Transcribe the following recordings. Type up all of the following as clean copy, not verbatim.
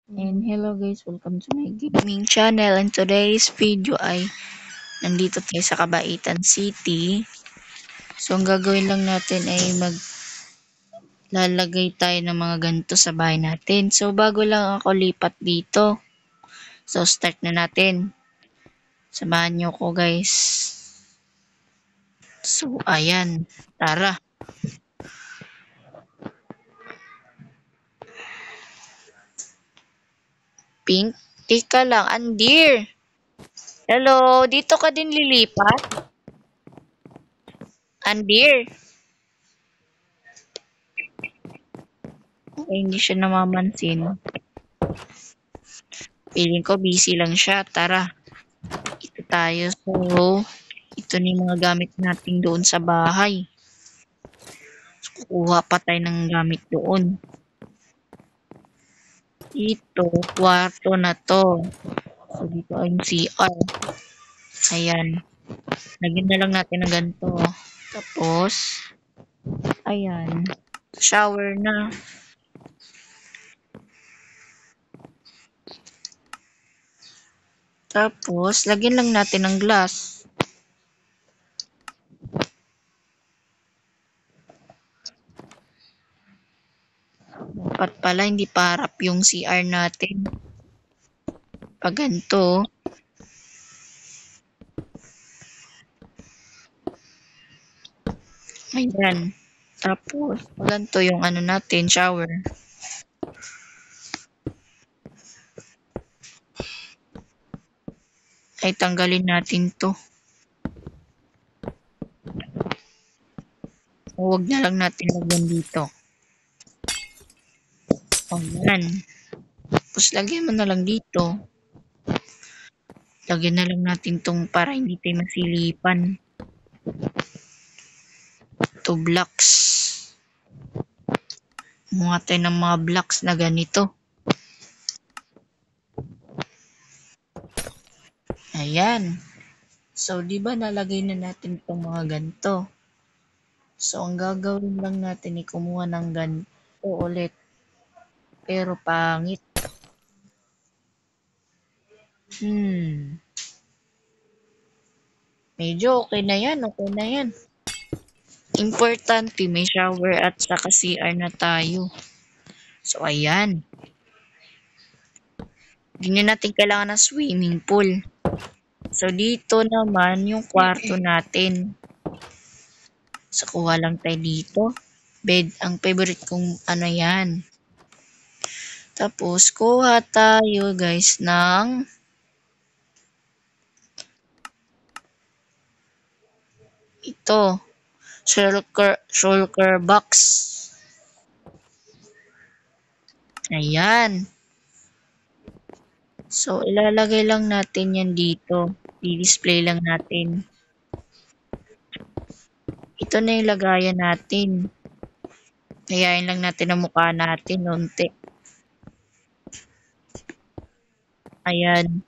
And hello guys, welcome to my gaming channel. And today's video ay nandito tayo sa Cabaitan City. So ang gagawin lang natin ay maglalagay tayo ng mga ganito sa bahay natin. So bago lang ako lipat dito. So start na natin. Samahan nyo ko guys. So ayan, tara. Pink, tika lang, Andir. Hello, dito ka din lilipat? Andir. Okay, hindi siya namamansin. Feeling ko busy lang siya. Tara, ito tayo. So, ito na yung mga gamit natin doon sa bahay. So, kukuha pa tayo ng gamit doon. Ito, kwarto na to. So, dito ay yung CR. Ayan. Lagyan na lang natin ng ganito. Tapos, ayan. Shower na. Tapos, lagyan lang natin ng glass. Dapat pala hindi pa harap yung CR natin. Pag ganito, ayan. Tapos, pag ganito yung ano natin, shower. Ay tanggalin natin to. Huwag na lang natin lagyan dito. Ayan. Tapos lagyan mo na lang dito. Lagyan na lang natin tong para hindi tayo masilipan. 2 blocks. Mga tayo ng mga blocks na ganito. Ayan. So, di ba nalagay na natin itong mga ganito? So, ang gagawin lang natin ay kumuha ng ganito ulit. Pero pangit. Medyo okay na yan. Okay na yan. Importante, may shower at saka CR na tayo. So, ayan. Hindi na natin kailangan ng swimming pool. So, dito naman yung kwarto natin. So, kuha lang tayo dito. Bed, ang favorite kong ano yan. Tapos, kuha tayo guys ng ito. Shulker box. Ayan. So, ilalagay lang natin yan dito. I-display lang natin. Ito na yung lagayan natin. Kayain lang natin ang mukha natin. Unti. Ayan.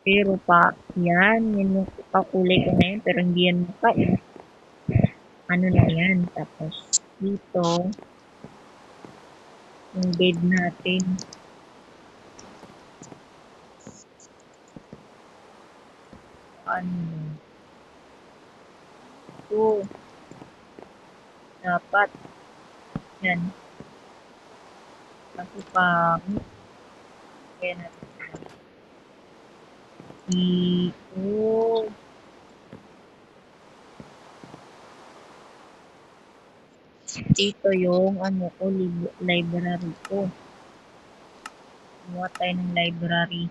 Pero pa, yan yung kakulay ko na yun. Pero hindi yan mukha eh. Ano na yan. Tapos, dito, yung bed natin. Ano? Ito. Dapat. Yan. Kasi pangit. Kaya natin. Dito. Dito yung ano ko, library ko. Kumuha tayo ng library.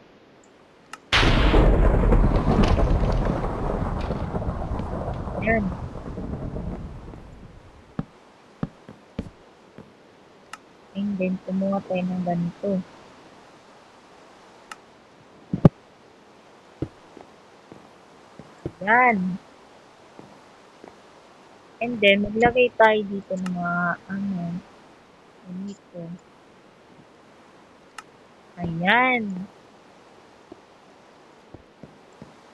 Ayan. And then, kumuha tayo ng ganito. Ayan. And then, maglagay tayo dito ng mga, dito. Ayan.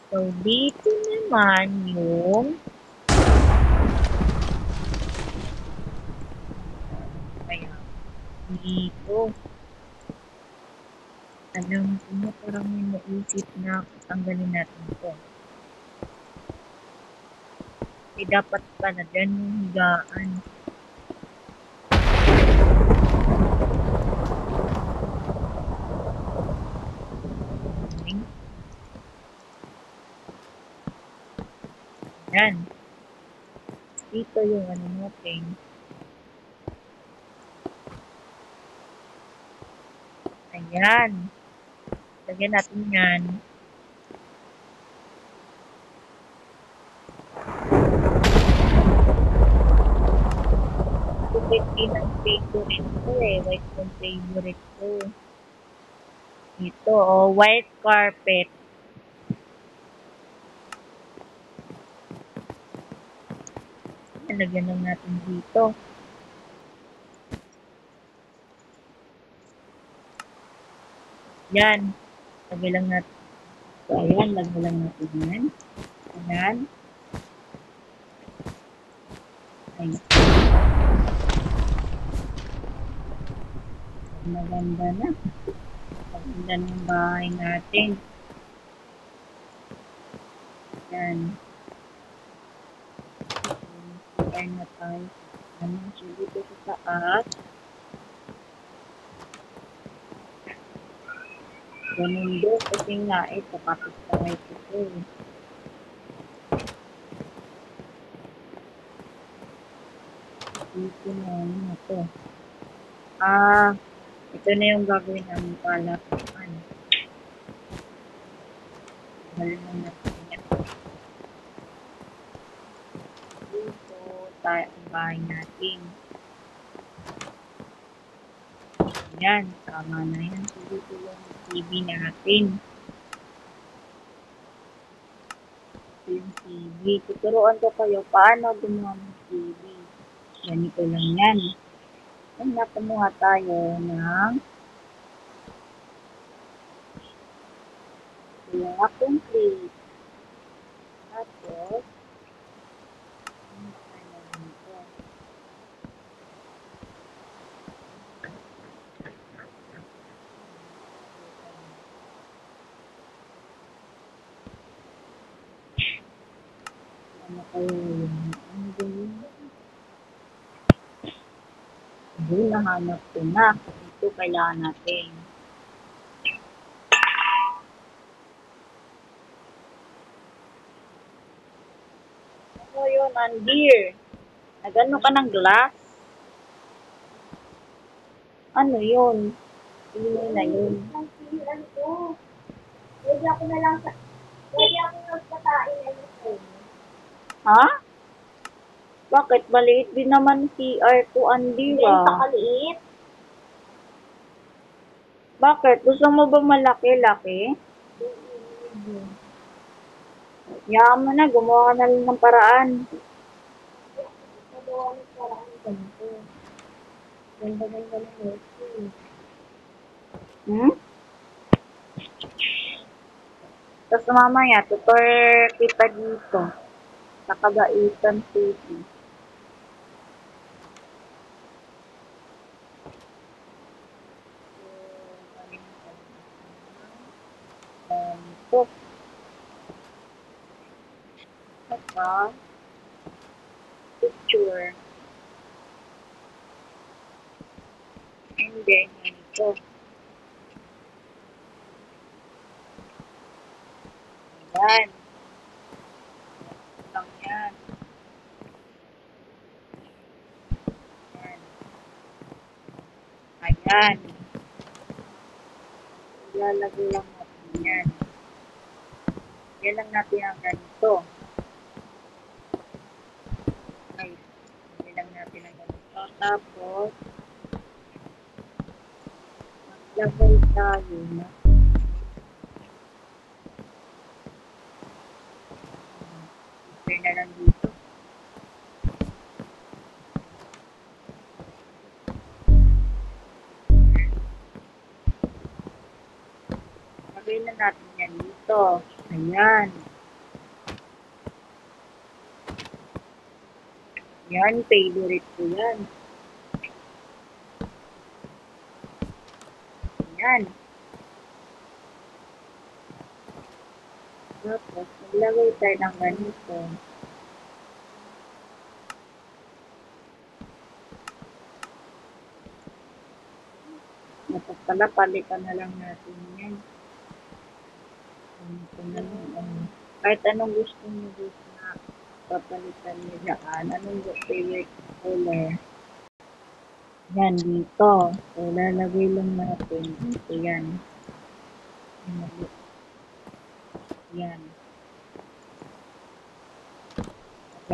So, dito naman yung dito. Alam ko na parang may naisip na tanggalin natin ito. Eh, dapat pala dyan yung higaan. Yan. Dito yung ano natin. Ayan. Lagyan natin yan. White din ang favorite ko eh. White yung favorite ko. Ito, oh, white carpet. Lagyan lang natin dito. Yan. Lagyan lang natin. So, ayan. Lagyan lang natin yan. Ayan. Ayan. Maganda na. Maganda na yung bahay natin. Yan. Ayan na tayo. So, dito sa taas. Ganun doon. Kasi nga, ito, kapit tayo ito. Dito na yun ito. Ito na yung gagawin namin palapakan. Malamang natin yan. Dito tayo ang bahay natin. Yan, tama na yan. So, dito yung TV natin. Ito yung TV. Tuturuan ko kayo paano gumawa ng TV. Ganito lang yan. Yan, napamuha tayo ng akong plate. Tapos, ano kayo yun? Ano yun? Nahanap ko na. Ito kailangan natin. Ano yun, Andir? Nagano ka ng glass? Ano yun? Hindi na yun. Pwede ako na lang nagpatain na yun. Ha? Bakit? Maliit din naman CR ko, Andir, ah. Hindi, kaliit. Bakit? Gusto mo ba malaki-laki? Yaman mo na, gumawa ka na lang ng paraan. Gumawa ng paraan ganito. Ganda-ganda ng ito. Tapos mamaya, tutor kita dito. Sa Cagaitan City. Ito. Saka, picture. And then, ito. Ayan. Lang yan. Ayan. Ayan. Ilalagay lang natin yan. Yan lang natin ang ganito. Okay. Yan lang natin ang ganito. Tapos, maglagay tayo na na lang dito. Lagay na natin yan dito. Ayan. Yan, favorite ko yan. Yan. Tapos, maglagay tayo ng ganito. Dapat pala, palitan na lang natin yan. Ito na lang. Kahit anong gusto nyo dito na papalitan nyo dyan. Anong favorite color? Yan, dito. So, lalagay lang natin. Ito yan. Yan.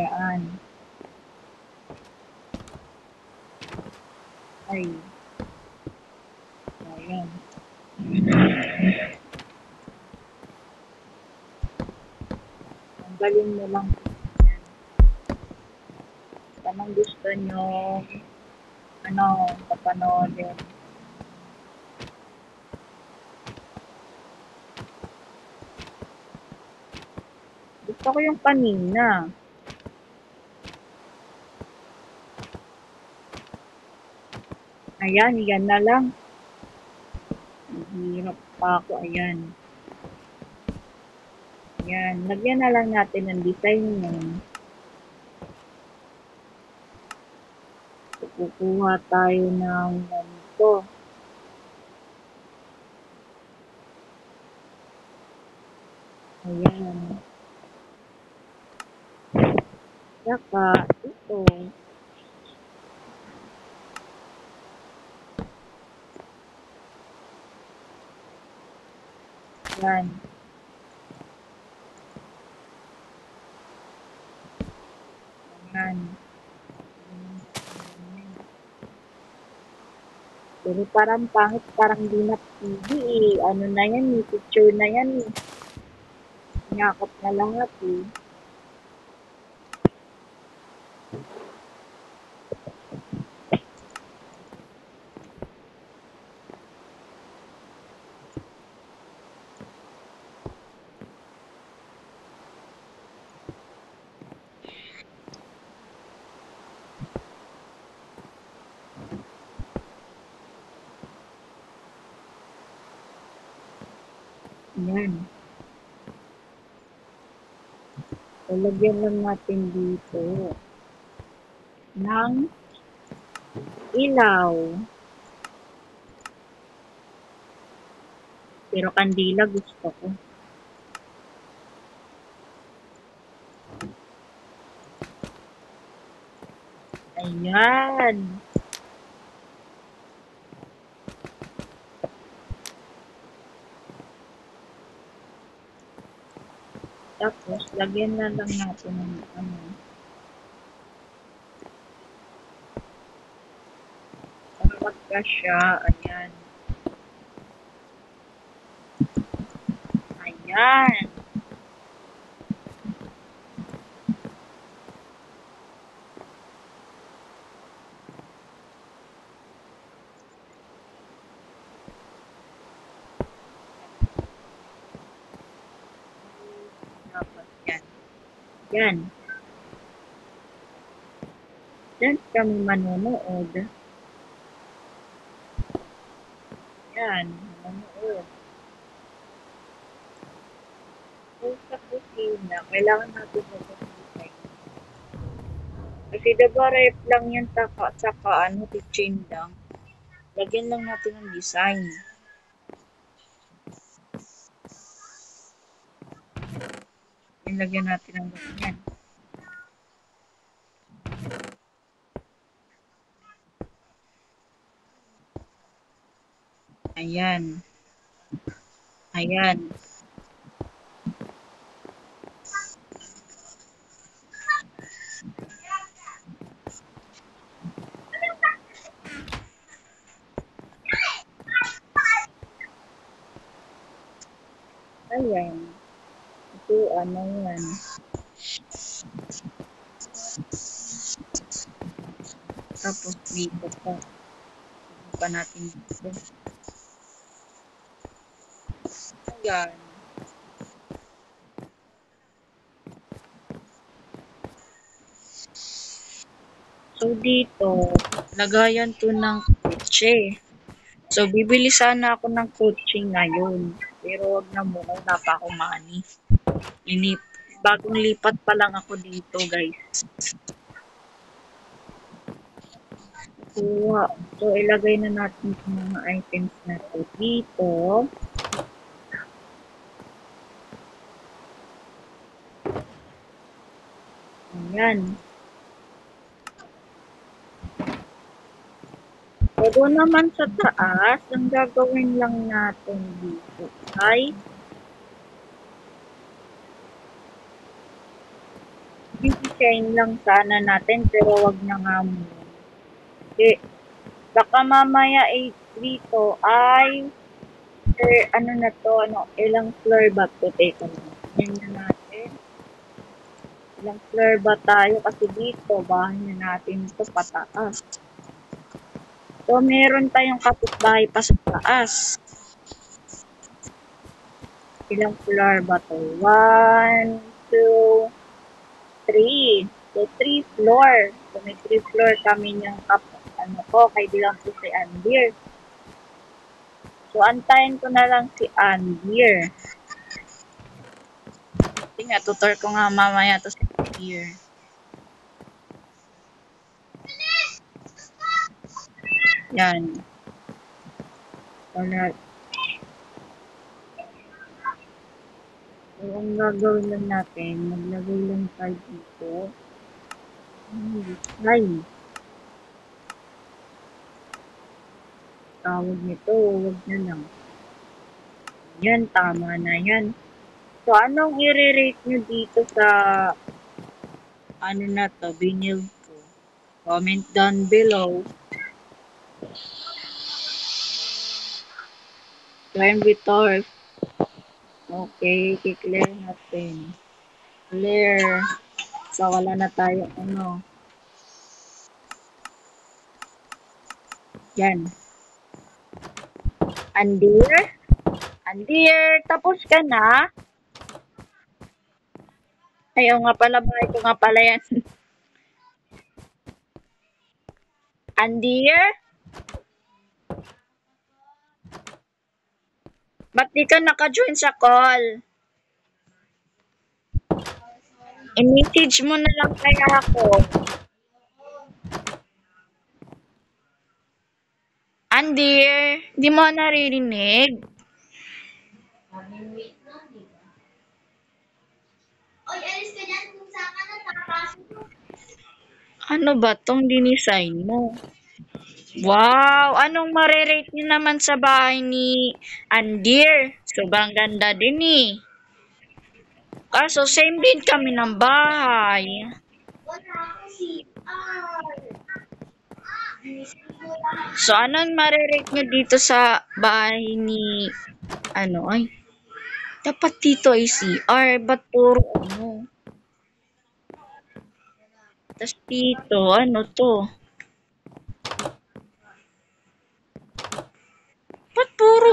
Yan. Ay. Ayan. Tanggalin mo lang. Yan. Anong gusto nyo? Papanoodin. Gusto ko yung kanina. Ayan, yan na lang. Hirap pa ako, ayan. Ayan, lagyan na lang natin ng design yan. Kukuha tayo ng ganito. Ayan. Saka, ito. Ayan. Ayan. Pero parang pangit, parang di na TV eh. Ano na yan eh, picture na yan eh. Nyakap na lahat eh. Ayan. So, lagyan lang natin dito ng ilaw. Pero kandila gusto ko. Ayan. Tapos, lagyan na lang natin ng ano. Kapag siya, ayan. Ayan. Tapos, yan. Yan. Diyan kami manonood. Yan. Manonood. So, sa kusina, kailangan natin mag-design. Kasi diba rep lang yan saka ano, kitchen lang. Lagyan lang natin ng design. Ilagyan natin ng ganyan. Ayan. Ayan. Ayan. Ito, ano yan. Tapos dito pa. Dito pa natin dito. Ayan. So, dito, lagayan to ng kotse. So, bibili sana ako ng coaching ngayon. Pero wag na muna, wala pa ako money. Bagong lipat pa lang ako dito, guys. So, ilagay na natin yung mga items na to dito. Ayan. So, doon naman sa taas, ang gagawin lang natin dito ay i-chain lang sana natin pero wag na nga muna. Okay. Baka mamaya dito ay ano na to, ilang floor ba to? Teka lang. Yan na natin. Ilang floor ba tayo? Kasi dito, bahay na natin ito pataas. So, meron tayong kapitbahay pa sa taas. Ilang floor ba to? 1, 2, 3. So, 3 floor. So, may 3 floor kami niyang kaibigan ko si Andir. So, antayin ko na lang si Andir. Sige nga, tutor ko nga mamaya to si Andir. Yan. Wala. So, ang gagawin lang natin, maglagay lang tayo dito. Ay. Tawag nito, wag na lang. Yan, tama na yan. So, anong i-rate nyo dito sa na to, vinyl ko? Comment down below. Climb Vitor. Okay, i-clear natin. Clear. So, wala na tayo, Yan. Andir? Andir, tapos ka na? Ayaw nga pala, bahay ko nga pala yan. Andir? Ba't di ka naka-join sa call? I-message mo na lang kaya ako. Andir, di mo naririnig? Oy, alis ka dyan kung saan ka natapasok. Ano ba tong dinisign mo? Wow! Anong marerate niyo naman sa bahay ni Andir? Sobrang ganda din eh. Kaso same din kami ng bahay. So, anong marerate niyo dito sa bahay ni dapat dito ay CR, ba't puro tas dito, to? Ba't puro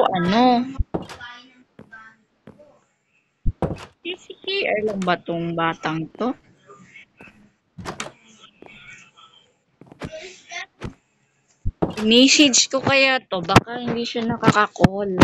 CCR lang ba tong batang to? Message ko kaya to, baka hindi siya nakaka-call.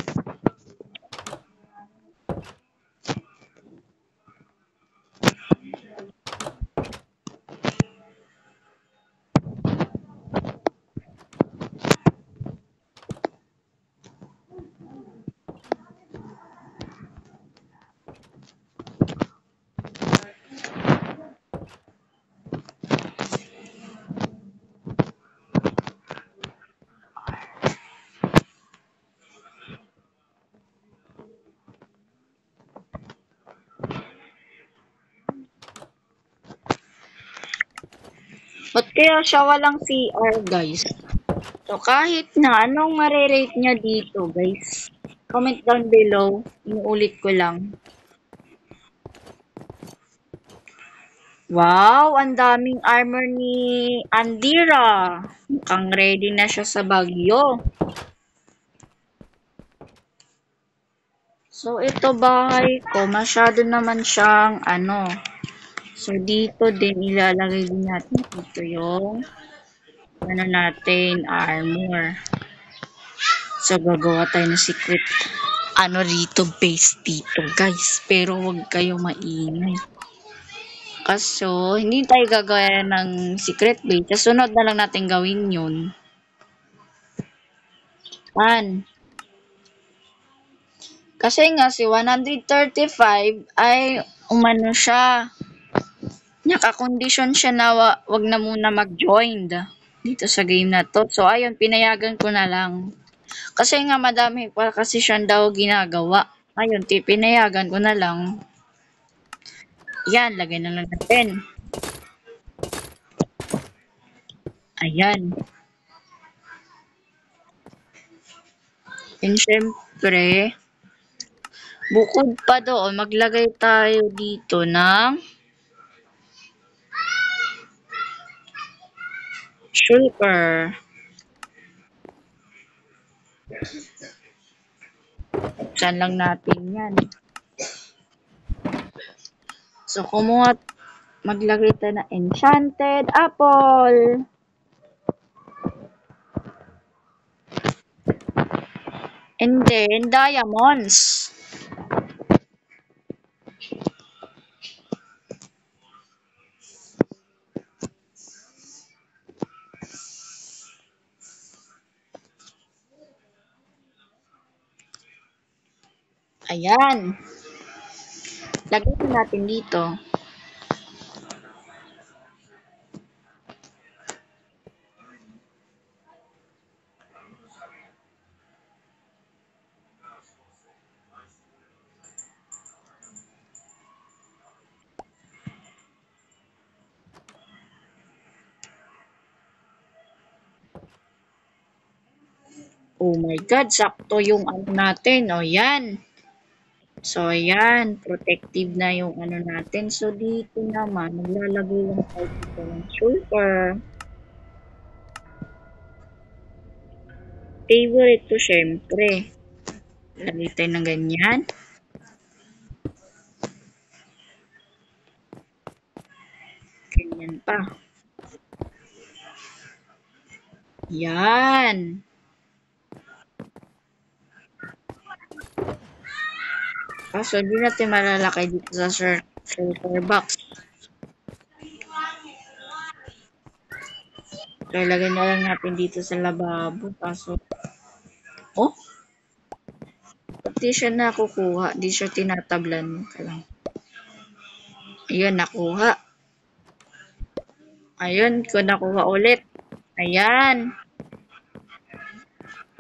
Ba't kaya siya walang CR, guys? So, kahit na, anong marerate niya dito, guys? Comment down below. Inuulit ko lang. Wow! Ang daming armor ni Andira. Mukhang ready na siya sa bagyo. So, ito bahay ko. Masyado naman siyang So, dito din ilalagay din natin dito yung natin, armor. So, gagawa tayo ng secret ano dito, base dito, guys. Pero huwag kayo maingay. Kaso, hindi tayo gagawin ng secret base. Kasunod na lang natin gawin yun. Kasi nga si 135 ay umano siya. Nakakondisyon siya na wag na muna mag-join dito sa game na to. So ayun, pinayagan ko na lang. Kasi nga madami pa kasi siyang daw ginagawa. Ayun, pinayagan ko na lang. Yan, lagay na lang natin. Ayan. And syempre, bukod pa doon, maglagay tayo dito ng sugar. Buksan lang natin yan. So, maglagay tayo ng enchanted apple. And then, diamonds. Ayan. Lagay na natin dito. Oh my God, sakto yung ano natin. O, yan. So, ayan. Protective na yung ano natin. So, dito naman, maglalagay lang tayo dito ng sugar. Favorite to, syempre. Lagay tayo ng ganyan. Ganyan pa. Yan. Kaso, hindi natin malalakay dito sa share box. So, ilagay na lang natin dito sa lababo. Kaso, oh, di siya nakukuha. Di siya tinatablan. Ayun, nakuha. Ayun, ko nakuha ulit. Ayan.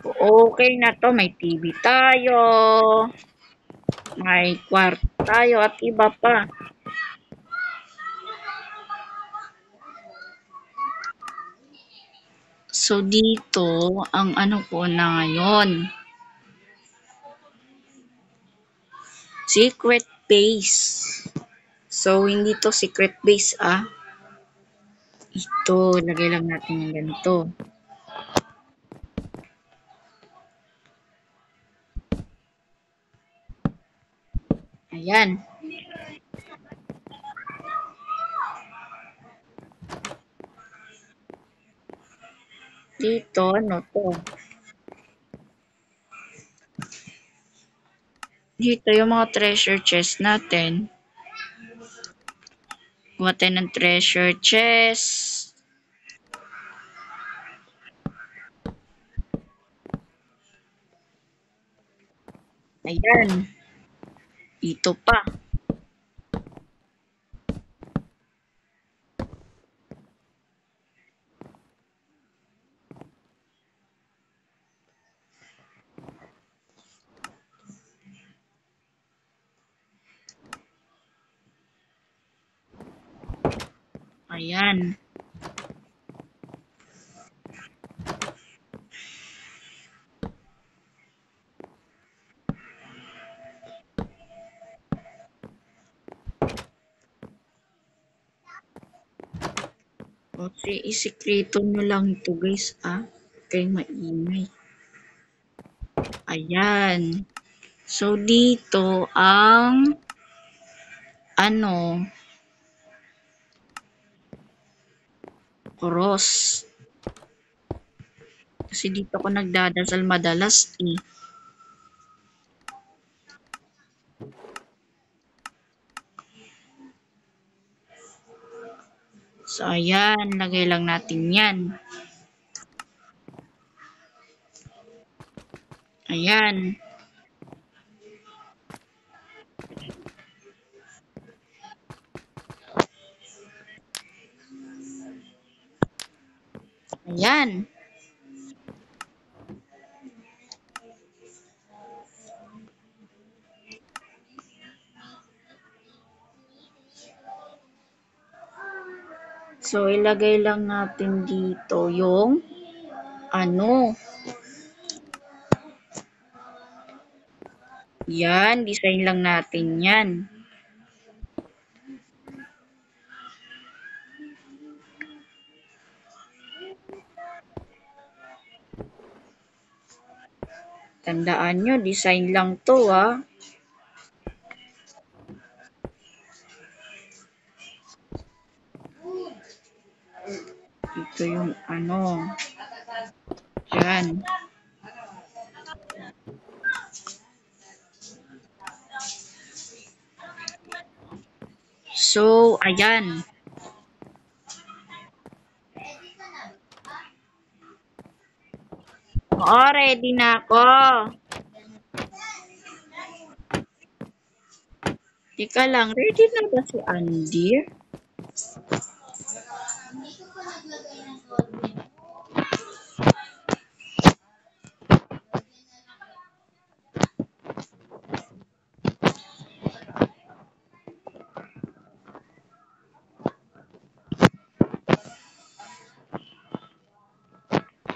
Okay na to. May TV tayo. May kwarto tayo at iba pa. So, dito, ang ano ko na ngayon. Secret base. So, hindi to secret base, ah. Ito, lagay lang natin yung ganito. Ayan. Dito, ano to? Dito, yung mga treasure chest natin. Kuha tayo ng treasure chest. Ayan. Dito pa. Ayan. Okay, isikreto nyo lang ito guys, ah. Kay maingay. Ayan. So, dito ang ano, cross. Kasi dito ako nagdadasal madalas eh. So, ayan. Lagay lang natin yan. Ayan. Ayan. So, ilagay lang natin dito yung ano. Yan. Design lang natin yan. Tandaan nyo, design lang to ah. Ito yung ano. Yan. So, ayan. Oo, ready na ako. Teka lang, ready na ba si Andy?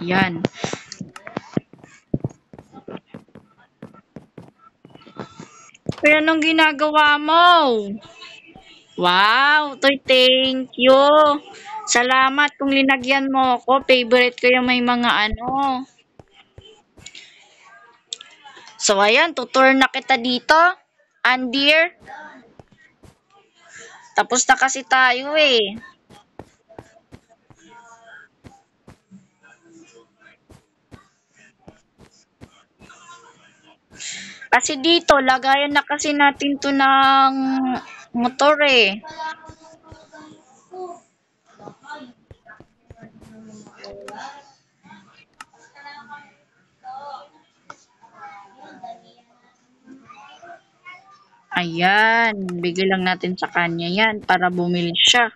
Yan. Pero anong ginagawa mo? Wow, Toy, thank you. Salamat kung linagyan mo ako. Favorite ko yung may mga ano. So, ayan, tutur na kita dito. Andir. Tapos na kasi tayo eh. Kasi dito, lagayan na kasi natin to ng motor eh. Ayan, bigay lang natin sa kanya yan para bumili siya.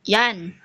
Yan.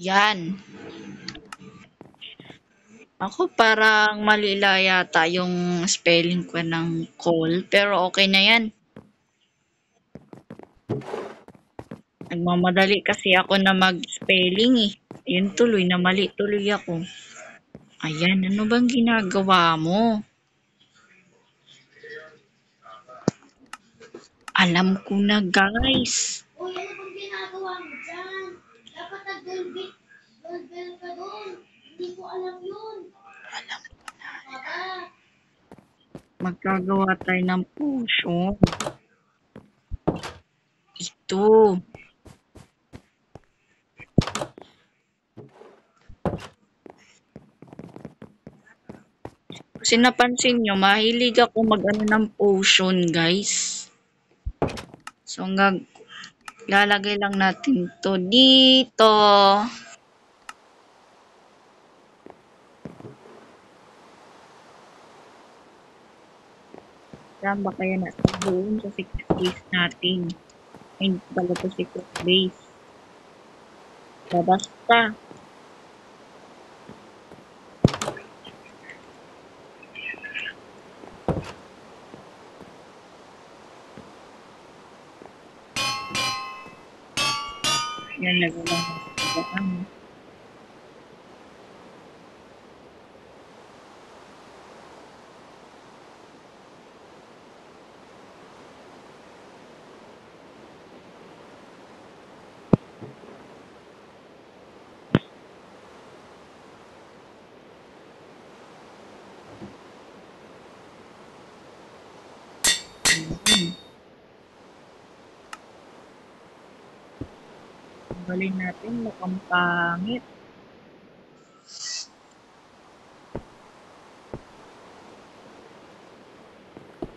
Yan. Ako parang malila yata yung spelling ko ng call, pero okay na yan. Nagmamadali kasi ako na mag-spelling eh. Ayun tuloy, na mali tuloy ako. Ayan, ano bang ginagawa mo? Alam ko na guys. Uy, ano bang ginagawa mo dyan? Dapat nag-doorbell ka doon. Hindi ko alam yun. Baba. Magkagawa tayo ng potion. Ito. Kasi napansin nyo, mahilig ako mag-ano ng potion, guys. So, lalagay lang natin to dito. Saan ba kaya nasa doon sa secret base natin? Ay, hindi pala to secret base. Basta. Yan, lagay lang natin. Tanggalin natin, mukhang pangit.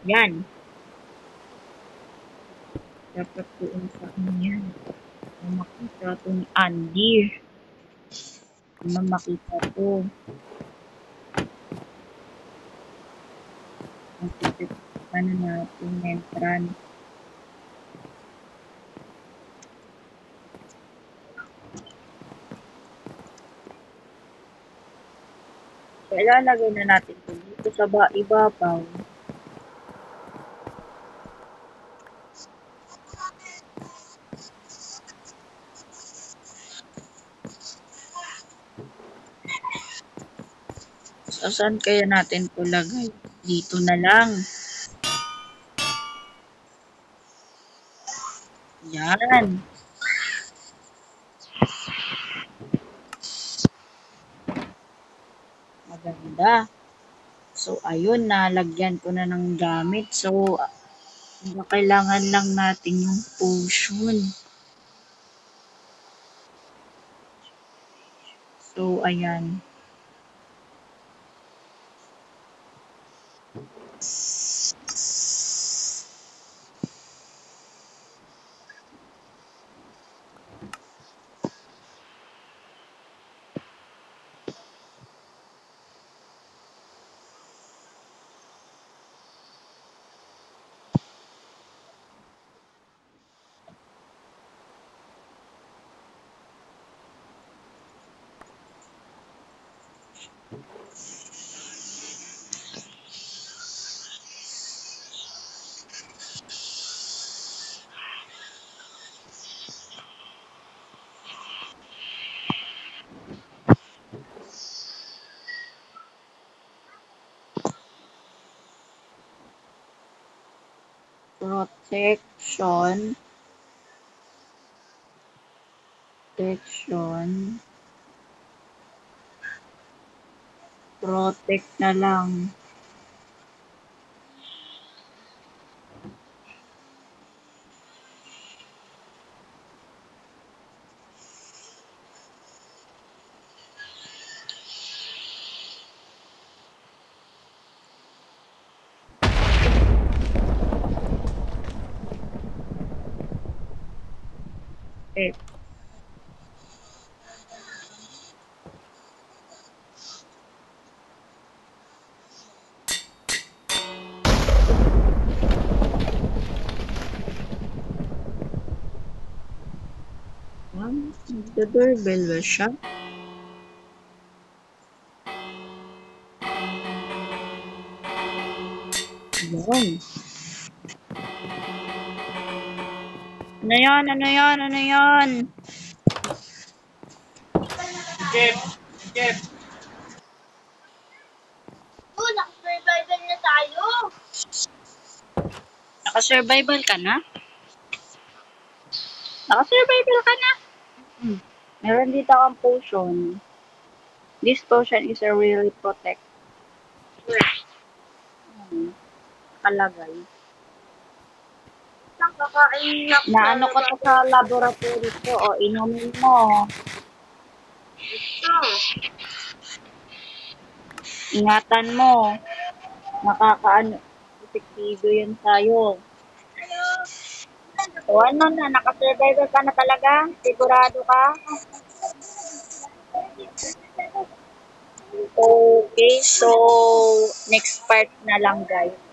Yan. Dapat doon sa ano yan. Kung makita ito ni Andy. Kung makita to. Makita na natin entrance. So, ilalagay na natin ito dito sa ibabaw. So, saan kaya natin ito lagay? Dito na lang. Yan. Maganda. So, ayun, nalagyan ko na ng gamit. So, kailangan lang natin yung potion. So, ayan. Protection. Protect na lang. Eh, nagda-doorbell ba siya? Yan. Ano yan? Ano yan? Ano yan? Jeff, Jeff. Oh, naka-survival na tayo. Naka-survival ka na? Naka-survival ka na? Meron dito akong potion. This potion is a really protect. Nakalagay. Saan kakain na Naano ko to sa laboratory ko. O, inumin mo. Ingatan mo. Nakakaano. Epektibo yan sa'yo. O ano na, naka-survival ka na talaga? Sigurado ka? Okay, so next part na lang guys.